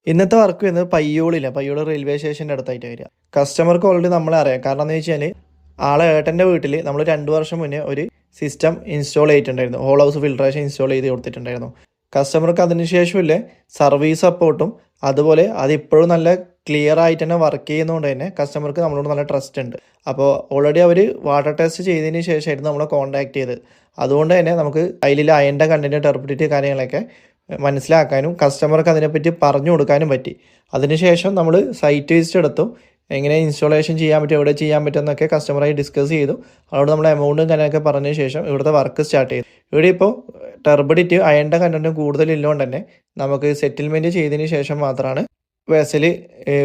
ഇന്നത്തെ വർക്ക് വരുന്നത് പയ്യോളി റെയിൽവേ സ്റ്റേഷൻ്റെ അടുത്തായിട്ട് വരിക. കസ്റ്റമർക്ക് ഓൾറെഡി നമ്മളെ അറിയാം. കാരണം എന്ന് വെച്ചാൽ ആളെ ഏട്ടൻ്റെ വീട്ടിൽ നമ്മൾ 2 വർഷം മുന്നേ ഒരു സിസ്റ്റം ഇൻസ്റ്റാൾ ചെയ്തിട്ടുണ്ടായിരുന്നു. ഹോൾ ഹൗസ് ഫിൽട്രേഷൻ ഇൻസ്റ്റാൾ ചെയ്ത് കൊടുത്തിട്ടുണ്ടായിരുന്നു. കസ്റ്റമർക്ക് അതിനുശേഷമില്ലേ സർവീസ് സപ്പോർട്ടും അതുപോലെ അതിപ്പോഴും നല്ല ക്ലിയർ ആയിട്ട് തന്നെ വർക്ക് ചെയ്യുന്നതുകൊണ്ട് തന്നെ കസ്റ്റമർക്ക് നമ്മളോട് നല്ല ട്രസ്റ്റ് ഉണ്ട്. അപ്പോൾ ഓൾറെഡി അവർ വാട്ടർ ടെസ്റ്റ് ചെയ്തതിന് ശേഷമായിരുന്നു നമ്മളെ കോൺടാക്ട് ചെയ്തത്. അതുകൊണ്ട് തന്നെ നമുക്ക് അതിൽ അയൻ്റെ കണ്ടൻറ്റ് ടെർബിഡിറ്റി കാര്യങ്ങളൊക്കെ മനസ്സിലാക്കാനും കസ്റ്റമർക്ക് അതിനെപ്പറ്റി പറഞ്ഞു കൊടുക്കാനും പറ്റി. അതിനുശേഷം നമ്മൾ സൈറ്റ് വിസിറ്റ് എടുത്തു. എങ്ങനെ ഇൻസ്റ്റാളേഷൻ ചെയ്യാൻ പറ്റും, എവിടെ ചെയ്യാൻ പറ്റും എന്നൊക്കെ കസ്റ്റമറായി ഡിസ്കസ് ചെയ്തു. അതോട് നമ്മൾ എമൗണ്ടും കാര്യങ്ങളൊക്കെ പറഞ്ഞ ശേഷം ഇവിടുത്തെ വർക്ക് സ്റ്റാർട്ട് ചെയ്തു. ഇവിടെ ഇപ്പോൾ ടെർബിഡിറ്റി അയണിൻ്റെ കണ്ടൻറ്റും കൂടുതലില്ലോണ്ട് തന്നെ നമുക്ക് സെറ്റിൽമെൻറ്റ് ചെയ്തതിന് ശേഷം മാത്രമാണ് വെസൽ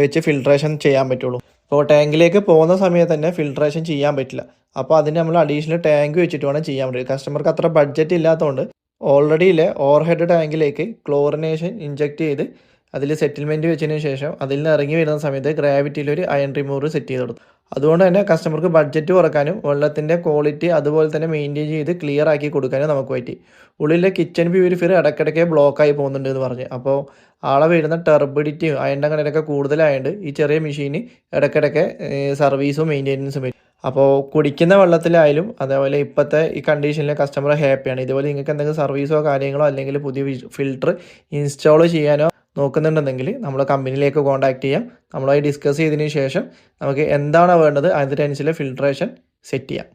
വെച്ച് ഫിൽട്രേഷൻ ചെയ്യാൻ പറ്റുള്ളൂ. അപ്പോൾ ടാങ്കിലേക്ക് പോകുന്ന സമയത്ത് തന്നെ ഫിൽട്രേഷൻ ചെയ്യാൻ പറ്റില്ല. അപ്പോൾ അതിന് നമ്മൾ അഡീഷണൽ ടാങ്ക് വെച്ചിട്ട് വേണം ചെയ്യാൻ പറ്റും. കസ്റ്റമർക്ക് അത്ര ബഡ്ജറ്റ് ഇല്ലാത്തതുകൊണ്ട് ഓൾറെഡി ഓവർ ഹെഡ് ടാങ്കിലേക്ക് ക്ലോറിനേഷൻ ഇഞ്ചെക്ട് ചെയ്ത് അതിൽ സെറ്റിൽമെൻറ്റ് വെച്ചതിന് ശേഷം അതിൽ നിന്ന് ഇറങ്ങി വരുന്ന സമയത്ത് ഗ്രാവിറ്റിയിലൊരു അയൺ റിമൂവർ സെറ്റ് ചെയ്ത് കൊടുത്തു. അതുകൊണ്ട് തന്നെ കസ്റ്റമർക്ക് ബഡ്ജറ്റ് കുറക്കാനും വെള്ളത്തിൻ്റെ ക്വാളിറ്റി അതുപോലെ തന്നെ മെയിൻറ്റെയിൻ ചെയ്ത് ക്ലിയർ ആക്കി കൊടുക്കാനും നമുക്ക് പറ്റി. ഉള്ളിലെ കിച്ചൺ പ്യൂരിഫയർ ഇടയ്ക്കിടയ്ക്ക് ബ്ലോക്കായി പോകുന്നുണ്ട് എന്ന് പറഞ്ഞ്. അപ്പോൾ ആളെ വരുന്ന ടെർബിഡിറ്റിയും അയണിൻ്റെ കണക്കൊക്കെ കൂടുതലായതുകൊണ്ട് ഈ ചെറിയ മെഷീന് ഇടയ്ക്കിടയ്ക്ക് സർവീസും മെയിൻ്റെനൻസും വരും. അപ്പോൾ കുടിക്കുന്ന വെള്ളത്തിലായാലും അതേപോലെ ഇപ്പോഴത്തെ ഈ കണ്ടീഷനിൽ കസ്റ്റമർ ഹാപ്പിയാണ്. ഇതുപോലെ നിങ്ങൾക്ക് എന്തെങ്കിലും സർവീസോ കാര്യങ്ങളോ അല്ലെങ്കിൽ പുതിയ ഫിൽറ്റർ ഇൻസ്റ്റാൾ ചെയ്യാനോ നോക്കുന്നുണ്ടെങ്കിൽ നമ്മൾ കമ്പനിയിലേക്ക് കോൺടാക്ട് ചെയ്യാം. നമ്മളായി ഡിസ്കസ് ചെയ്തതിന് ശേഷം നമുക്ക് എന്താണ് വേണ്ടത് അതിനനുസരിച്ച് ഫിൽട്രേഷൻ സെറ്റ് ചെയ്യാം.